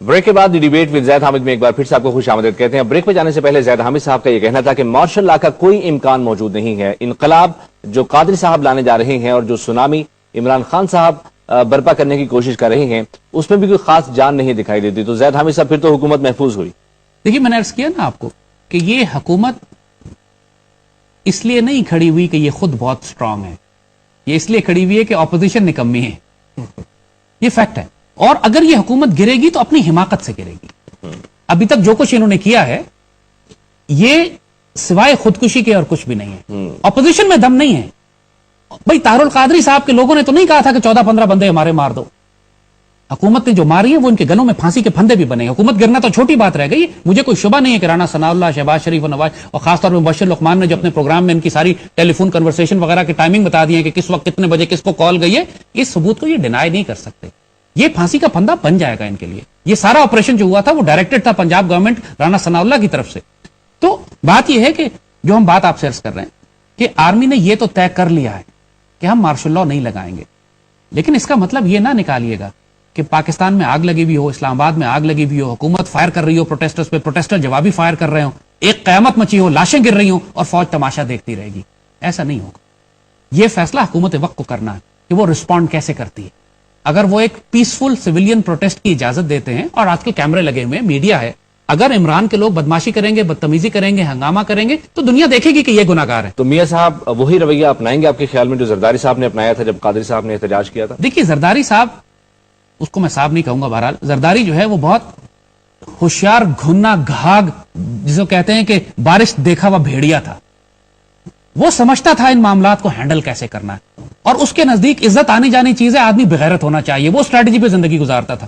بریک کے بعد ڈیبیٹ ود زید حامد میں ایک بار پھر سے آپ کو خوش آمدید کہتے ہیں. بریک پہ جانے سے پہلے زید حامد صاحب کا یہ کہنا تھا کہ مارشل لا کا کوئی امکان موجود نہیں ہے. انقلاب جو قادری صاحب لانے جا رہے ہیں اور جو سونامی عمران خان صاحب برپا کرنے کی کوشش کر رہے ہیں اس میں بھی کوئی خاص جان نہیں دکھائی دیتی. تو زید حامد صاحب پھر تو حکومت محفوظ ہوئی. دیکھیے میں نے عرض کیا نا آپ کو کہ یہ حکومت اس لیے نہیں کھڑی ہوئی کہ یہ خود بہت سٹرانگ ہے، یہ اس لیے کھڑی ہوئی ہے کہ اپوزیشن نکمی ہے. یہ فیکٹ ہے. اور اگر یہ حکومت گرے گی تو اپنی حماقت سے گرے گی. ابھی تک جو کچھ انہوں نے کیا ہے یہ سوائے خودکشی کے اور کچھ بھی نہیں ہے. اپوزیشن میں دم نہیں ہے. بھائی طاہر القادری صاحب کے لوگوں نے تو نہیں کہا تھا کہ 14-15 بندے ہمارے مار دو. حکومت نے جو ماری ہے وہ ان کے گنوں میں پھانسی کے پھندے بھی بنے. حکومت گرنا تو چھوٹی بات رہ گئی. مجھے کوئی شبہ نہیں ہے کہ رانا ثناء اللہ، شہباز شریف اور نواز، اور خاص طور پہ مبشر لقمان نے جو اپنے پروگرام میں ان کی ساری ٹیلی فون کنورسیشن وغیرہ کی ٹائمنگ بتا دی ہے کہ کس وقت کتنے بجے کس کو کال گئی ہے، اس ثبوت کو یہ ڈینائی نہیں کر سکتے. یہ پھانسی کا پھندا بن جائے گا ان کے لیے. یہ سارا آپریشن جو ہوا تھا وہ ڈائریکٹڈ تھا پنجاب گورنمنٹ رانا ثناء اللہ کی طرف سے. تو بات یہ ہے کہ جو ہم بات آپ سے عرض کر رہے ہیں کہ آرمی نے یہ تو طے کر لیا ہے کہ ہم مارشل لا نہیں لگائیں گے، لیکن اس کا مطلب یہ نہ نکالیے گا کہ پاکستان میں آگ لگی ہوئی ہو، اسلام آباد میں آگ لگی ہوئی ہو، حکومت فائر کر رہی ہو پروٹیسٹرز پہ، پروٹیسٹر جوابی فائر کر رہے ہوں، ایک قیامت مچی ہو، لاشیں گر رہی ہوں اور فوج تماشا دیکھتی رہے گی. ایسا نہیں ہوگا. یہ فیصلہ حکومت وقت کو کرنا ہے کہ وہ رسپونڈ کیسے کرتی ہے. اگر وہ ایک پیسفل سویلین پروٹیسٹ کی اجازت دیتے ہیں، اور آج کے کیمرے لگے ہوئے ہیں، میڈیا ہے، اگر عمران کے لوگ بدماشی کریں گے، بدتمیزی کریں گے، ہنگامہ کریں گے تو دنیا دیکھے گی کہ یہ گناہگار ہے. تو میاں صاحب وہی رویہ اپنائیں گے آپ کے خیال میں جو زرداری صاحب نے اپنایا تھا جب قادری صاحب نے احتجاج کیا تھا؟ دیکھیے زرداری صاحب، اس کو میں صاحب نہیں کہوں گا، بہرحال زرداری جو ہے وہ بہت ہوشیار، گھنا گھاگ، جسے کہتے ہیں کہ بارش دیکھا ہوا بھیڑیا تھا. وہ سمجھتا تھا ان معاملات کو ہینڈل کیسے کرنا ہے، اور اس کے نزدیک عزت آنی جانی چیز ہے، آدمی بغیرت ہونا چاہیے. وہ اسٹریٹجی پہ زندگی گزارتا تھا.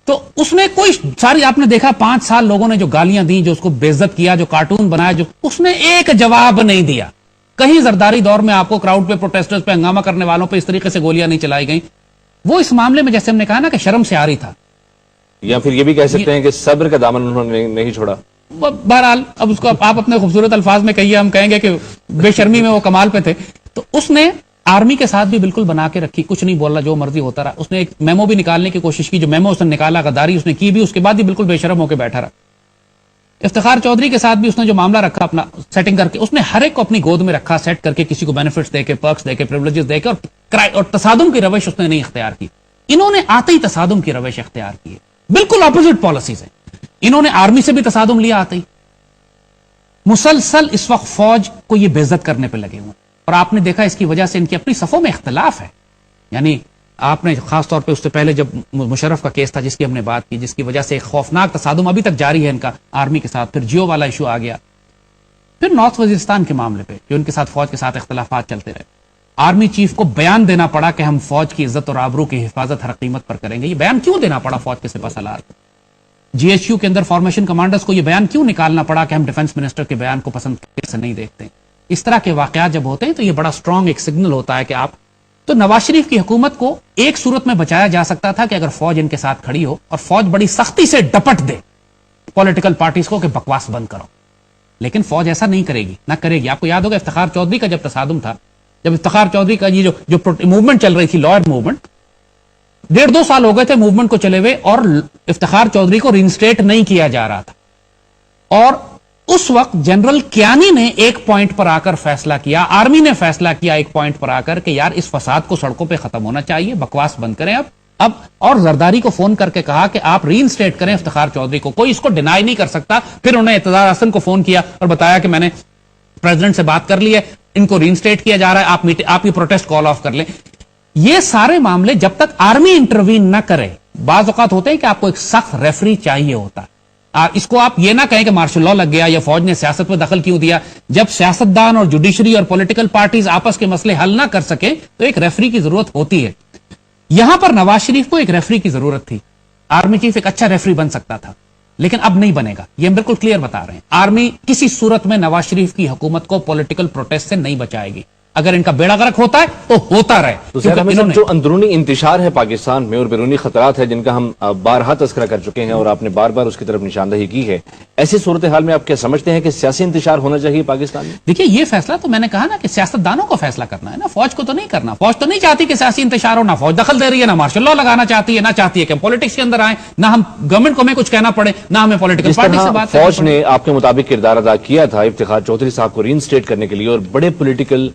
تو اس نے کوئی ساری، آپ نے دیکھا 5 سال لوگوں نے جو گالیاں دی، جو اس کو بے عزت کیا، جو کارٹون بنایا، جو اس نے ایک جواب نہیں دیا. کہیں زرداری دور میں آپ کو کراؤڈ پہ، پروٹیسٹرز پہ، ہنگامہ کرنے والوں پہ اس طریقے سے گولیاں نہیں چلائی گئیں. وہ اس معاملے میں جیسے ہم نے کہا نا کہ شرم سے آری تھا. یا پھر یہ بھی کہہ سکتے ہیں کہ صبر کا دامن انہوں نے نہیں چھوڑا. بہرحال اب اس کو آپ اپنے خوبصورت الفاظ میں کہیے، ہم کہیں گے کہ بے شرمی میں وہ کمال پہ تھے. تو اس نے آرمی کے ساتھ بھی بالکل بنا کے رکھی، کچھ نہیں بول رہا، جو مرضی ہوتا رہا. اس نے ایک میمو بھی نکالنے کی کوشش کی، جو میمو اس نے نکالا، غداری اس نے کی بھی، اس کے بعد بھی بالکل بے شرم ہو کے بیٹھا رہا. افتخار چودھری کے ساتھ بھی اس نے جو معاملہ رکھا اپنا سیٹنگ کر کے، اس نے ہر ایک کو اپنی گود میں رکھا، سیٹ کر کے، کسی کو بینیفٹس دے کے، پرکس دے کے، پریولیجز دے کے، اور تصادم کی روش اس نے نہیں اختیار کی. انہوں نے آتے ہی تصادم کی روش اختیار کی ہے. بالکل اپوزٹ پالیسیز ہیں. انہوں نے آرمی سے بھی تصادم لیا آتے ہی. مسلسل اس وقت فوج کو یہ بے عزت کرنے پہ لگے ہوئے، اور آپ نے دیکھا اس کی وجہ سے ان کی اپنی صفوں میں اختلاف ہے. یعنی آپ نے خاص طور پہ اس سے پہلے جب مشرف کا کیس تھا جس کی ہم نے بات کی، جس کی وجہ سے ایک خوفناک تصادم ابھی تک جاری ہے ان کا آرمی کے ساتھ، پھر جیو والا ایشو آ گیا، پھر نارتھ وزیرستان کے معاملے پہ جو ان کے ساتھ فوج کے ساتھ اختلافات چلتے رہے. آرمی چیف کو بیان دینا پڑا کہ ہم فوج کی عزت اور آبرو کی حفاظت ہر قیمت پر کریں گے. یہ بیان کیوں دینا پڑا فوج کے سپہ سالار کو؟ جی ایچ یو کے اندر فارمیشن کمانڈرز کو یہ بیان کیوں نکالنا پڑا کہ ہم ڈیفنس منسٹر کے بیان کو پسند سے نہیں دیکھتے؟ اس طرح کے واقعات جب ہوتے ہیں تو یہ بڑا اسٹرانگ ایک سگنل ہوتا ہے کہ آپ تو نواز شریف کی حکومت کو ایک صورت میں بچایا جا سکتا تھا کہ اگر فوج ان کے ساتھ کھڑی ہو اور فوج بڑی سختی سے ڈپٹ دے پولیٹیکل پارٹیز کو کہ بکواس بند کرو. لیکن فوج ایسا نہیں کرے گی، نہ کرے گی. آپ کو یاد ہوگا افتخار چودھری کا جب تصادم تھا، جب افتخار چودھری کا یہ جو موومنٹ چل رہی تھی، لائر موومنٹ، 1.5-2 سال ہو گئے تھے موومنٹ کو چلے ہوئے، اور افتخار چودھری کو رینسٹیٹ نہیں کیا جا رہا تھا. اور اس وقت جنرل کیانی نے ایک پوائنٹ پر آ کر فیصلہ کیا، آرمی نے فیصلہ کیا ایک پوائنٹ پر آ کر کہ یار اس فساد کو سڑکوں پہ ختم ہونا چاہیے، بکواس بند کریں اب اور زرداری کو فون کر کے کہا کہ آپ ری انسٹیٹ کریں افتخار چودھری کو. کوئی اس کو ڈینائی نہیں کر سکتا. پھر انہوں نے اعتزاز حسن کو فون کیا اور بتایا کہ میں نے پریزیڈنٹ سے بات کر لی ہے، ان کو ری انسٹیٹ کیا جا رہا ہے، آپ یہ پروٹیسٹ کال آف کر لیں. یہ سارے معاملے جب تک آرمی انٹروین نہ کرے، بعض اوقات ہوتے ہیں کہ آپ کو ایک سخت ریفری چاہیے ہوتا ہے. اس کو آپ یہ نہ کہیں کہ مارشل لا لگ گیا یا فوج نے سیاست میں دخل کیوں دیا. جب سیاستدان اور جوڈیشری اور پولیٹیکل پارٹیز آپس کے مسئلے حل نہ کر سکیں تو ایک ریفری کی ضرورت ہوتی ہے. یہاں پر نواز شریف کو ایک ریفری کی ضرورت تھی. آرمی چیف ایک اچھا ریفری بن سکتا تھا، لیکن اب نہیں بنے گا. یہ ہم بالکل کلیئر بتا رہے ہیں. آرمی کسی صورت میں نواز شریف کی حکومت کو پولیٹیکل پروٹیسٹ سے نہیں بچائے گی. اگر ان کا بیڑا غرق ہوتا ہے تو ہوتا رہے. تو جو اندرونی انتشار ہے پاکستان میں اور بیرونی خطرات ہے جن کا ہم بارہا تذکرہ کر چکے ہیں اور آپ نے بار بار اس کی طرف نشاندہی کی ہے، ایسی صورتحال میں آپ کیا سمجھتے ہیں کہ سیاسی انتشار ہونا چاہیے پاکستان میں؟ دیکھیے یہ فیصلہ تو میں نے کہا نا کہ سیاستدانوں کو فیصلہ کرنا ہے نا، فوج کو تو نہیں کرنا. فوج تو نہیں چاہتی کہ سیاسی انتشار ہو، نہ فوج دخل دے رہی ہے، نہ مارشل لا لگانا چاہتی ہے، نہ چاہتی ہے کہ ہم پالیٹکس کے اندر آئیں، نہ ہم گورنمنٹ کو ہمیں کچھ کہنا پڑے، نہ ہمیں پولیٹیکل پارٹی سے بات کرنا پڑے. فوج نے آپ کے مطابق کردار ادا کیا تھا افتخار چودھری صاحب کو ری انسٹیٹ کرنے کے لیے اور بڑے پولیٹیکل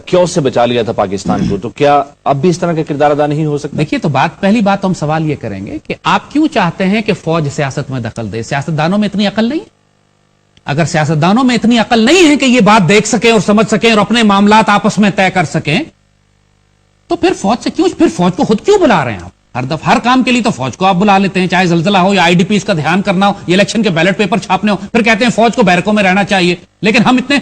کیوس سے بچا لیا تھا پاکستان کو، تو کیا اب بھی اس طرح کا کردار ادا نہیں ہو سکتا؟ دیکھیے تو پہلی بات تو ہم سوال یہ کریں گے کہ آپ کیوں چاہتے ہیں کہ فوج سیاست میں دخل دے؟ سیاستدانوں میں اتنی عقل نہیں؟ اگر سیاستدانوں میں اتنی عقل نہیں ہے کہ یہ بات دیکھ سکیں اور سمجھ سکیں اور اپنے معاملات آپس میں طے کر سکیں تو پھر فوج سے کیوں، پھر فوج کو خود کیوں بلا رہے ہیں آپ؟ ہر کام کے لیے تو فوج کو آپ بلا لیتے ہیں، چاہے زلزلہ ہو یا آئی ڈی پیز کا دھیان کرنا ہو یا الیکشن کے بیلٹ پیپر چھاپنے ہو، پھر کہتے ہیں فوج کو بیرکوں میں رہنا چاہیے. لیکن ہم اتنے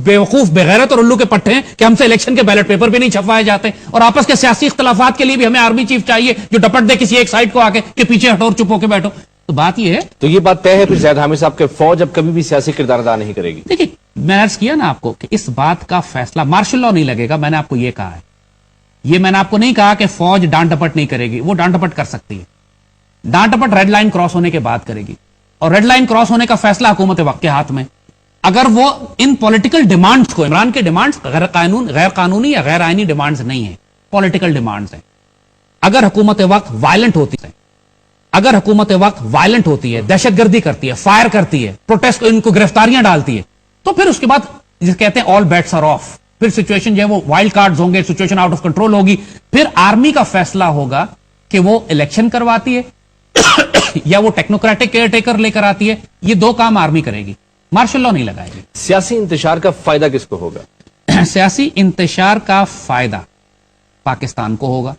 بیوقوف بغیرت اور الو کے پٹھے ہیں کہ ہم سے الیکشن کے بیلٹ پیپر بھی نہیں چھپوائے جاتے، اور آپس کے سیاسی اختلافات کے لیے بھی ہمیں آرمی چیف چاہیے جو ڈپٹ دے کسی ایک سائڈ کو آ کے پیچھے ہٹو اور چپ ہو کے بیٹھو. تو بات یہ ہے، تو یہ بات طے ہے پھر زید حامد صاحب کہ فوج اب کبھی بھی سیاسی کردار ادا نہیں کرے گی؟ دیکھیے میں عرض کیا نا آپ کو کہ اس بات کا فیصلہ مارشل لا نہیں لگے گا. میں نے آپ کو یہ کہا ہے، یہ میں نے آپ کو نہیں کہا کہ فوج ڈانٹ ڈپٹ نہیں کرے گی. وہ ڈانٹ ڈپٹ کر سکتی ہے، ڈانٹ ڈپٹ ریڈ لائن کراس ہونے کے بعد کرے گی، اور ریڈ لائن کراس ہونے کا فیصلہ حکومت وقت کے ہاتھ میں. اگر وہ ان پولیٹیکل ڈیمانڈز کو، عمران کے ڈیمانڈز غیر قانونی یا غیر آئینی ڈیمانڈز نہیں ہیں، پولیٹیکل ڈیمانڈز ہیں. اگر حکومت وقت وائلنٹ ہوتی ہے، دہشت گردی کرتی ہے، فائر کرتی ہے، پروٹیسٹ ان کو گرفتاریاں ڈالتی ہے، تو پھر اس کے بعد جسے کہتے ہیں آل بیٹس آر آف. پھر سچویشن جو ہے وہ وائلڈ کارڈز ہوں گے، سچویشن آؤٹ آف کنٹرول ہوگی. پھر آرمی کا فیصلہ ہوگا کہ وہ الیکشن کرواتی ہے یا وہ ٹیکنوکریٹک کیئر ٹیکر لے کر آتی ہے. یہ دو کام آرمی کرے گی، مارشل لا نہیں لگائے گی. سیاسی انتشار کا فائدہ کس کو ہوگا؟ سیاسی انتشار کا فائدہ پاکستان کو ہوگا.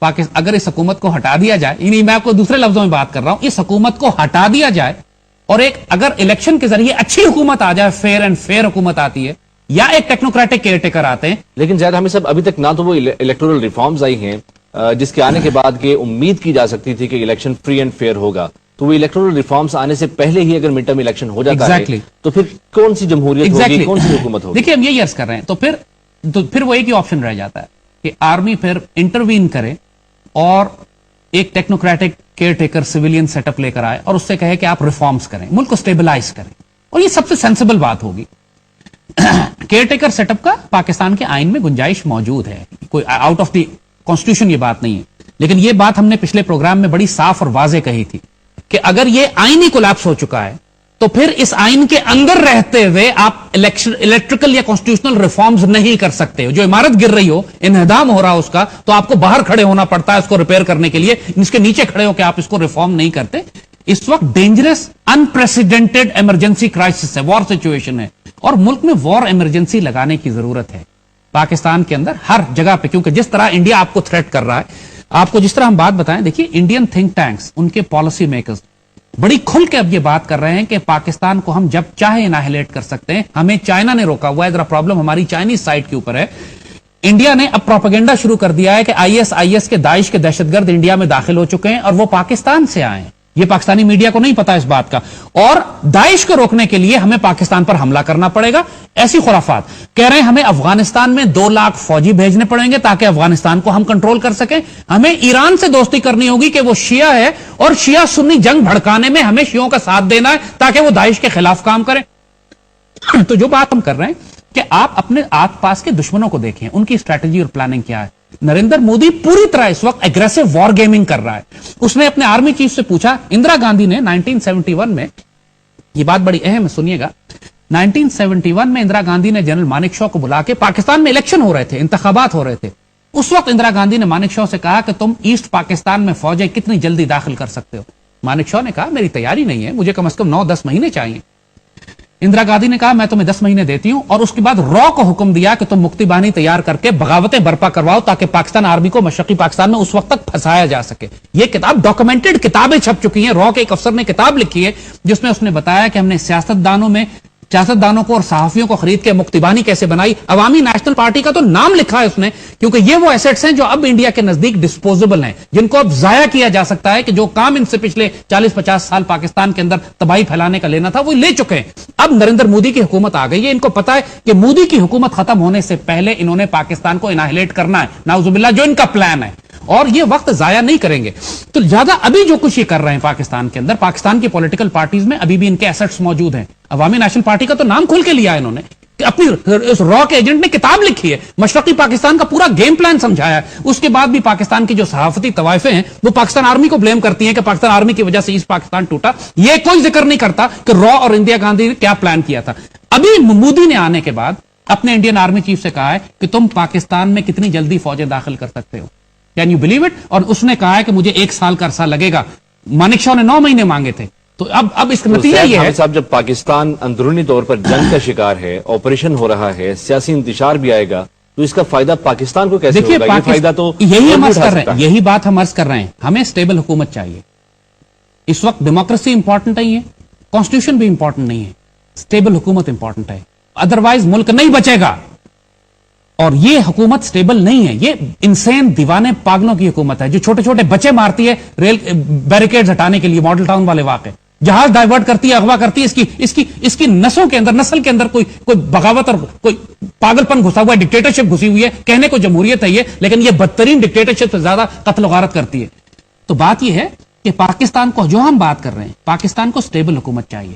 اگر اس حکومت کو ہٹا دیا جائے، یعنی میں آپ کو دوسرے لفظوں میں بات کر رہا ہوں، اس حکومت کو ہٹا دیا جائے اور ایک اگر الیکشن کے ذریعے اچھی حکومت آ جائے، فیئر اینڈ فیئر حکومت آتی ہے، یا ایک ٹیکنوکریٹک کیئر ٹیکر آتے ہیں. لیکن زیادہ ہمیں سب ابھی تک نہ تو وہ الیکٹورل ریفارمز آئی ہیں جس کے آنے کے بعد کہ امید کی جا سکتی تھی کہ الیکشن فری اینڈ فیئر ہوگا. تو وہ الیکٹورل ریفارمز آنے سے پہلے ہی اگر مڈ ٹرم الیکشن ہو جاتا ہے تو پھر کون سی جمہوریت ہوگی، کون سی حکومت ہوگی؟ دیکھیے ہم یہی عرض کر رہے ہیں. تو پھر وہ ایک ہی آپشن رہ جاتا ہے کہ آرمی پھر انٹروین کرے اور ایک technocratic caretaker civilian set up لے کر آئے اور اس سے کہے کہ آپ ریفارمز کریں، ملک کو سٹیبلائز کریں. اور یہ سب سے سینسیبل بات ہوگی. کیئر ٹیکر سیٹ اپ کا پاکستان کے آئین میں گنجائش موجود ہے، کوئی آؤٹ آف دی کانسٹیٹیوشن یہ بات نہیں ہے. لیکن یہ بات ہم نے پچھلے پروگرام میں بڑی صاف اور واضح کہی تھی کہ اگر یہ آئین ہی کولیپس ہو چکا ہے تو پھر اس آئین کے اندر رہتے ہوئے آپ الیکٹریکل یا کانسٹیٹیوشنل ریفارمز نہیں کر سکتے. جو عمارت گر رہی ہو، انہدام ہو رہا ہو اس کا، تو آپ کو باہر کھڑے ہونا پڑتا ہے اس کو ریپیئر کرنے کے لیے. اس کے نیچے کھڑے ہو کہ آپ اس کو ریفارم نہیں کرتے. اس وقت ڈینجرس انپریسیڈنٹڈ ایمرجنسی کرائسس ہے، وار سچویشن ہے، اور ملک میں وار ایمرجنسی لگانے کی ضرورت ہے پاکستان کے اندر ہر جگہ پہ. کیونکہ جس طرح انڈیا آپ کو تھریٹ کر رہا ہے، آپ کو جس طرح ہم بات بتائیں، دیکھیے انڈین تھنک ٹینکس، ان کے پالیسی میکرز بڑی کھل کے اب یہ بات کر رہے ہیں کہ پاکستان کو ہم جب چاہے انہیلیٹ کر سکتے ہیں. ہمیں چائنا نے روکا ہوا ہے، ذرا پرابلم ہماری چائنیز سائٹ کے اوپر ہے. انڈیا نے اب پروپیگنڈا شروع کر دیا ہے کہ آئی ایس کے داعش کے دہشت گرد انڈیا میں داخل ہو چکے ہیں اور وہ پاکستان سے آئے ہیں. یہ پاکستانی میڈیا کو نہیں پتا اس بات کا، اور داعش کو روکنے کے لیے ہمیں پاکستان پر حملہ کرنا پڑے گا. ایسی خرافات کہہ رہے ہیں ہمیں افغانستان میں 2 لاکھ فوجی بھیجنے پڑیں گے تاکہ افغانستان کو ہم کنٹرول کر سکیں. ہمیں ایران سے دوستی کرنی ہوگی کہ وہ شیعہ ہے اور شیعہ سنی جنگ بھڑکانے میں ہمیں شیعوں کا ساتھ دینا ہے تاکہ وہ داعش کے خلاف کام کریں. تو جو بات ہم کر رہے ہیں کہ آپ اپنے آس پاس کے دشمنوں کو دیکھیں، ان کی اسٹریٹجی اور پلاننگ کیا ہے. نریندر مودی پوری طرح اس وقت اگریسو وار گیمنگ کر رہا ہے. اس نے اپنے آرمی چیف سے پوچھا، اندرا گاندھی نے 1971 میں، یہ بات بڑی اہم ہے سنیے گا، 1971 میں اندرا گاندھی نے جنرل مانک شا کو بلا کے، پاکستان میں الیکشن ہو رہے تھے، انتخابات ہو رہے تھے. اس وقت اندرا گاندھی نے مانک شا سے کہا کہ تم ایسٹ پاکستان میں فوجیں کتنی جلدی داخل کر سکتے ہو. مانک شا نے کہا میری تیاری نہیں ہے، مجھے کم از کم 9-10 مہینے چاہیے. اندرا گاندھی نے کہا میں تمہیں 10 مہینے دیتی ہوں، اور اس کے بعد را کو حکم دیا کہ تم مکتی بانی تیار کر کے بغاوتیں برپا کرواؤ تاکہ پاکستان آرمی کو مشرقی پاکستان میں اس وقت تک پھنسایا جا سکے. یہ کتاب ڈاکومنٹڈ کتابیں چھپ چکی ہیں. را کے ایک افسر نے کتاب لکھی ہے جس میں اس نے بتایا کہ ہم نے سیاستدانوں کو اور صحافیوں کو خرید کے مکتی بانی کیسے بنائی. عوامی نیشنل پارٹی کا تو نام لکھا ہے اس نے، کیونکہ یہ وہ ایسٹس ہیں جو اب انڈیا کے نزدیک ڈسپوزیبل ہیں، جن کو اب ضائع کیا جا سکتا ہے، کہ جو کام ان سے پچھلے 40-50 سال پاکستان کے اندر تباہی پھیلانے کا لینا تھا وہ لے چکے ہیں. اب نریندر مودی کی حکومت آ گئی ہے، ان کو پتا ہے کہ مودی کی حکومت ختم ہونے سے پہلے انہوں نے پاکستان کو انہیلیٹ کرنا ہے، نعوذ باللہ، جو ان کا پلان ہے، اور یہ وقت ضائع نہیں کریں گے. تو زیادہ ابھی جو کچھ یہ کر رہے ہیں پاکستان کے اندر، پاکستان کی پولیٹیکل پارٹیز میں ابھی بھی ان کے ایسٹس موجود ہیں. عوامی نیشنل پارٹی کا تو نام کھل کے لیا ہے انہوں نے، کہ اپنی را کے ایجنٹ نے کتاب لکھی ہے، مشرقی پاکستان کا پورا گیم پلان سمجھایا ہے. اس کے بعد بھی پاکستان کی جو صحافتی طوائفیں ہیں وہ پاکستان آرمی کو بلیم کرتی ہیں کہ پاکستان آرمی کی وجہ سے ایسٹ پاکستان ٹوٹا. یہ کوئی ذکر نہیں کرتا کہ را اور اندرا گاندھی نے کیا پلان کیا تھا. ابھی مودی نے آنے کے بعد اپنے انڈین آرمی چیف سے کہا ہے کہ تم پاکستان میں کتنی جلدی فوجیں داخل کر سکتے ہو، کین یو بلیو اٹ؟ اور اس نے کہا ہے کہ مجھے 1 سال کا عرصہ لگے گا. مانک شا نے 9 مہینے مانگے تھے. تو اب اس کا نتیجہ یہ ہے صاحب، جب پاکستان اندرونی طور پر جنگ کا شکار ہے، آپریشن ہو رہا ہے، سیاسی انتشار بھی آئے گا، تو اس کا فائدہ پاکستان کو کیسے ہوگا؟ یہ فائدہ تو یہی ہم عرض کر رہے ہیں، یہی بات ہم عرض کر رہے ہیں. ہمیں سٹیبل حکومت چاہیے. اس وقت ڈیموکریسی امپورٹنٹ نہیں ہے، کانسٹیٹیوشن بھی امپورٹنٹ نہیں ہے، سٹیبل حکومت امپورٹنٹ ہے. ادروائز ملک نہیں بچے گا. اور یہ حکومت سٹیبل نہیں ہے، یہ انسین دیوانے پاگلوں کی حکومت ہے جو چھوٹے چھوٹے بچے مارتی ہے ریل بیریکیڈز ہٹانے کے لیے، ماڈل ٹاؤن والے واقع، جہاز ڈائیورٹ کرتی ہے، اغوا کرتی ہے. اس کی نسل کے اندر کوئی بغاوت اور کوئی پاگل پن گھسا ہوا ہے، ڈکٹیٹرشپ گھسی ہوئی ہے. کہنے کو جمہوریت ہے یہ، لیکن یہ بدترین ڈکٹیٹرشپ سے زیادہ قتل و غارت کرتی ہے. تو بات یہ ہے کہ پاکستان کو، جو ہم بات کر رہے ہیں، پاکستان کو سٹیبل حکومت چاہیے.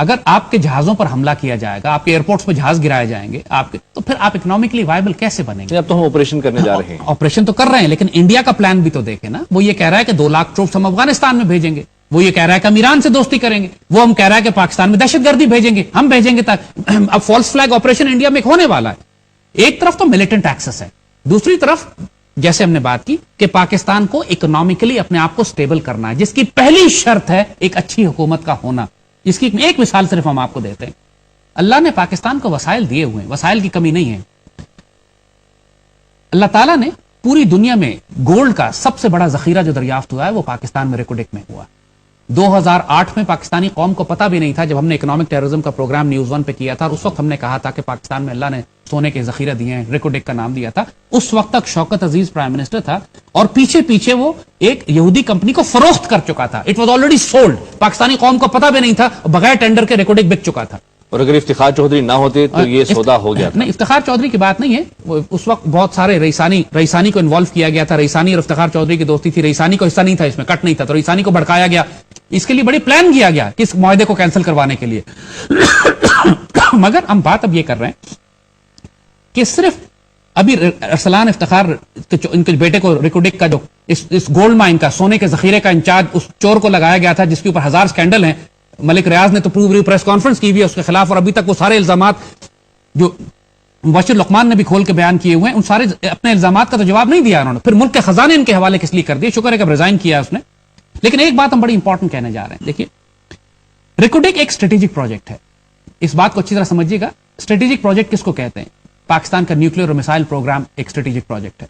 اگر آپ کے جہازوں پر حملہ کیا جائے گا, آپ کے ایئرپورٹس پہ جہاز گرائے جائیں گے آپ کے, تو پھر آپ اکنامکلی وائبل کیسے بنیں گے؟ اب تو ہم آپریشن کرنے جا رہے ہیں. آپریشن تو کر رہے ہیں, لیکن انڈیا کا پلان بھی تو دیکھیں نا. وہ یہ کہہ رہا ہے کہ 2 لاکھ ٹروپس ہم افغانستان میں بھیجیں گے, وہ یہ کہہ رہا ہے کہ ہم ایران سے دوستی کریں گے, وہ ہم کہہ رہا ہے کہ پاکستان میں دہشت گردی بھیجیں گے, ہم بھیجیں گے. اب فالس فلیگ آپریشن انڈیا میں ہونے والا ہے. ایک طرف تو ملیٹنٹ ایکسس ہے, دوسری طرف جیسے ہم نے بات کی کہ پاکستان کو اکنامکلی اپنے آپ کو سٹیبل کرنا ہے, جس کی پہلی شرط ہے ایک اچھی حکومت کا ہونا. اس کی ایک مثال صرف ہم آپ کو دیتے ہیں. اللہ نے پاکستان کو وسائل دیے ہوئے ہیں, وسائل کی کمی نہیں ہے. اللہ تعالیٰ نے پوری دنیا میں گولڈ کا سب سے بڑا ذخیرہ جو دریافت ہوا ہے وہ پاکستان میں ریکوڈک میں ہوا. 2008 میں پاکستانی قوم کو پتا بھی نہیں تھا, جب ہم نے اکنامک ٹیررزم کا پروگرام نیوز 1 پہ کیا تھا, اور اس وقت ہم نے کہا تھا کہ پاکستان میں اللہ نے سونے کے ذخیرہ دیے ہیں, ریکوڈک کا نام دیا تھا. اس وقت تک شوکت عزیز پرائم منسٹر تھا, اور پیچھے وہ ایک یہودی کمپنی کو فروخت کر چکا تھا. It was already sold. Pakistani قوم کو پتا بھی نہیں تھا, بغیر ٹینڈر کے ریکوڈک بک چکا تھا. اور اگر افتخار چودھری نہ ہوتے تو یہ سودا ہو گیا تھا. نہیں, افتخار چودھری کی بات نہیں ہے. اس وقت بہت سارے رئیسانی کو انوالو کیا گیا تھا. رئیسانی اور افتخار چودھری کی دوستی تھی. رئیسانی کو حصہ نہیں تھا اس میں, کٹ نہیں تھا, تو رئیسانی کو بھڑکایا گیا. اس کے لیے بڑی پلان کیا گیا کہ اس معاہدے کو کینسل کروانے کے لیے. مگر ہم بات اب یہ کر رہے ہیں کہ صرف ابھی ارسلان افتخار ان کے بیٹے کو ریکوڈک کا جو اس گولڈ مائن کا سونے کے ذخیرے کا انچارج اس چور کو لگایا گیا تھا, جس کے اوپر 1000 سکینڈل ہیں. ملک ریاض نے تو پوری پریس کانفرنس کی ہوئی ہے اس کے خلاف, اور ابھی تک وہ سارے الزامات جو مبشر لقمان نے بھی کھول کے بیان کیے ہوئے ہیں, ان سارے اپنے الزامات کا تو جواب نہیں دیا انہوں نے. پھر ملک کے خزانے ان کے حوالے کس لیے کر دیے. شکر ہے کہ ریزائن کیا اس نے. لیکن ایک بات ہم بڑی امپورٹنٹ کہنے جا رہے ہیں. دیکھیے, ریکوڈک ایک اسٹریٹجک پروجیکٹ ہے. اس بات کو اچھی طرح سمجھیے گا. اسٹریٹجک پروجیکٹ کس کو کہتے ہیں؟ پاکستان کا نیوکلیر اور میسائل پروگرام ایک اسٹریٹجک پروجیکٹ ہے.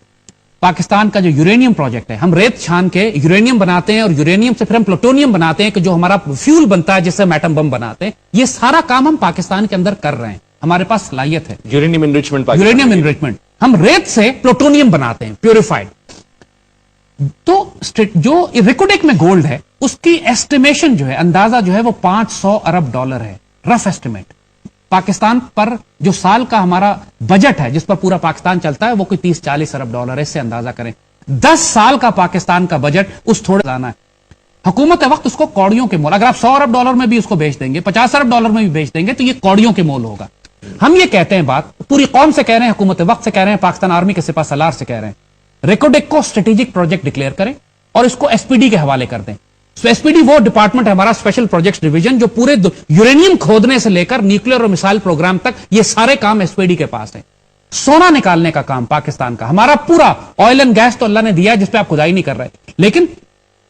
پاکستان کا جو یورینیم پروجیکٹ ہے, ہم ریت چھان کے یورینیم بناتے ہیں, اور یورینیم سے پھر ہم پلوٹونیم بناتے ہیں کہ جو ہمارا فیول بنتا ہے جس سے ہم ایٹم بم بناتے ہیں. یہ سارا کام ہم پاکستان کے اندر کر رہے ہیں. ہمارے پاس صلاحیت ہے. یورینیم انریچمنٹ, ہم ریت سے پلوٹونیم بناتے ہیں, پیوریفائڈ. تو جو ریکوڈک میں گولڈ ہے اس کی ایسٹیمیشن جو ہے, اندازہ جو ہے وہ $500 ارب ہے, رف ایسٹیمیٹ. پاکستان پر جو سال کا ہمارا بجٹ ہے جس پر پورا پاکستان چلتا ہے وہ کوئی 30-40 ارب ڈالر ہے. اس سے اندازہ کریں 10 سال کا پاکستان کا بجٹ اس تھوڑے جانا ہے. حکومت وقت اس کو کوڑیوں کے مول, اگر آپ $100 ارب میں بھی اس کو بیچ دیں گے, $50 ارب میں بھی بیچ دیں گے, تو یہ کوڑیوں کے مول ہوگا. ہم یہ کہتے ہیں, بات پوری قوم سے کہہ رہے ہیں, حکومت وقت سے کہہ رہے ہیں, پاکستان آرمی کے سپاہ سالار سے کہہ رہے ہیں, ریکوڈک کو اسٹریٹجک پروجیکٹ ڈکلیئر کریں اور اس کو ایس پی ڈی کے حوالے کر دیں. ایس پی ڈی وہ ڈپارٹمنٹ ہے ہمارا, اسپیشل پروجیکٹس ڈویژن, جو پورے یورینیم کھودنے سے لے کر نیوکلیر اور میسائل پروگرام تک یہ سارے کام ایس پی ڈی کے پاس ہیں. سونا نکالنے کا کام پاکستان کا, ہمارا پورا آئل اینڈ گیس تو اللہ نے دیا جس پہ آپ کھدائی نہیں کر رہے, لیکن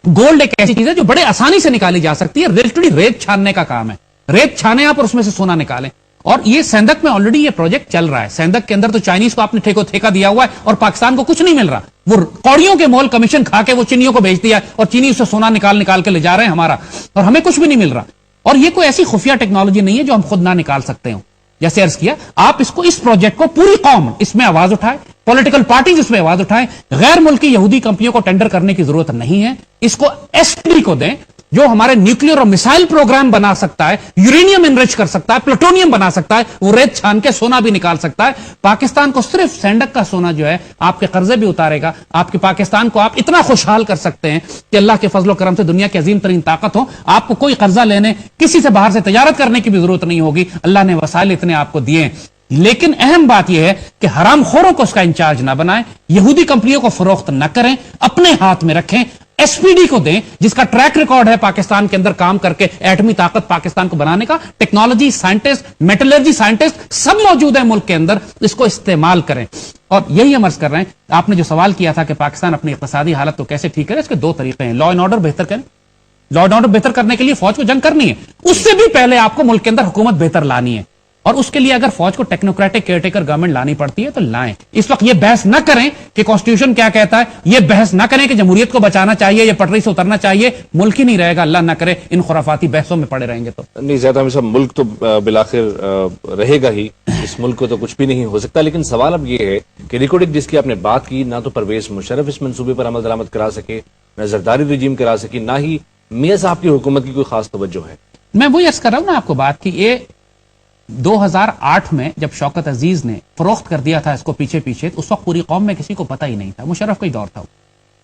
گولڈ ایک ایسی چیز ہے جو بڑے آسانی سے نکالی جا سکتی ہے. ریت چھاننے کا کام ہے, ریت چھانے آپ اور اس میں سے سونا نکالیں. اور یہ سیندک میں آلریڈی یہ پروجیکٹ چل رہا ہے. سیندک کے اندر تو چائنیز کو آپ نے ٹھیکہ دیا ہوا ہے اور پاکستان کو کچھ نہیں مل رہا. وہ کوڑیوں کے مول کمیشن کھا کے وہ چینیوں کو بیچ دیا اور چینی اس سے سونا نکال کے لے جا رہے ہیں ہمارا, اور ہمیں کچھ بھی نہیں مل رہا. اور یہ کوئی ایسی خفیہ ٹیکنالوجی نہیں ہے جو ہم خود نہ نکال سکتے ہوں. جیسے عرض کیا, آپ اس پروجیکٹ کو پوری قوم اس میں آواز اٹھائے, پولیٹیکل پارٹیز اس میں آواز اٹھائیں. غیر ملکی یہودی کمپنیوں کو ٹینڈر کرنے کی ضرورت نہیں ہے. اس کو ایس پی ڈی کو دیں جو ہمارے نیوکلیر اور میسائل پروگرام بنا سکتا ہے, یورینیم انریچ کر سکتا ہے, پلوٹونیم بنا سکتا ہے, وہ ریت چھان کے سونا بھی نکال سکتا ہے. پاکستان کو صرف سینڈک کا سونا جو ہے آپ کے قرضے بھی اتارے گا. آپ کے پاکستان کو آپ اتنا خوشحال کر سکتے ہیں کہ اللہ کے فضل و کرم سے دنیا کی عظیم ترین طاقت ہو, آپ کو کوئی قرضہ لینے, کسی سے باہر سے تجارت کرنے کی بھی ضرورت نہیں ہوگی. اللہ نے وسائل اتنے آپ کو دیے ہیں. لیکن اہم بات یہ ہے کہ حرام خوروں کو اس کا انچارج نہ بنائیں, یہودی کمپنیوں کو فروخت نہ کریں, اپنے ہاتھ میں رکھیں. ایس پی ڈی کو دیں جس کا ٹریک ریکارڈ ہے پاکستان کے اندر کام کر کے ایٹمی طاقت پاکستان کو بنانے کا. ٹیکنالوجی سائنٹسٹ, میٹلرجی سائنٹسٹ سب موجود ہے ملک کے اندر, اس کو استعمال کریں. اور یہی ہم عرض کر رہے ہیں, آپ نے جو سوال کیا تھا کہ پاکستان اپنی اقتصادی حالت کو کیسے ٹھیک کرے, اس کے 2 طریقے ہیں. لا اینڈ آرڈر بہتر کریں. لا اینڈ آرڈر بہتر کرنے کے لیے فوج کو جنگ کرنی ہے, اس سے بھی پہلے آپ کو ملک کے اندر حکومت بہتر لانی ہے. اور اس کے لیے اگر فوج کو ٹیکنوکریٹک کیئر ٹیکر گورنمنٹ لانی پڑتی ہے تو لائیں. اس وقت یہ بحث نہ کریں کہ کانسٹیٹیوشن کیا کہتا ہے, یہ بحث نہ کریں کہ جمہوریت کو بچانا چاہیے یا پٹری سے اترنا چاہیے. ملک ہی نہیں رہے گا, اللہ نہ کرے ان خرافاتی بحثوں میں پڑے رہیں گے تو. نہیں زیادہ ہم ملک تو بالآخر رہے گا ہی, اس ملک کو تو کچھ بھی نہیں ہو سکتا. لیکن سوال اب یہ ہے کہ ریکوڈک جس کی آپ نے بات کی, نہ تو پرویز مشرف اس منصوبے پر عمل درآمد کرا سکے, نہ زرداری رجیم کرا سکی, نہ ہی میاں صاحب کی حکومت کی کوئی خاص توجہ ہے. میں وہی عرض کر رہا ہوں نا آپ کو بات کی, یہ 2008 میں جب شوکت عزیز نے فروخت کر دیا تھا اس کو پیچھے, اس وقت پوری قوم میں کسی کو پتہ ہی نہیں تھا. مشرف کا ہی دور تھا.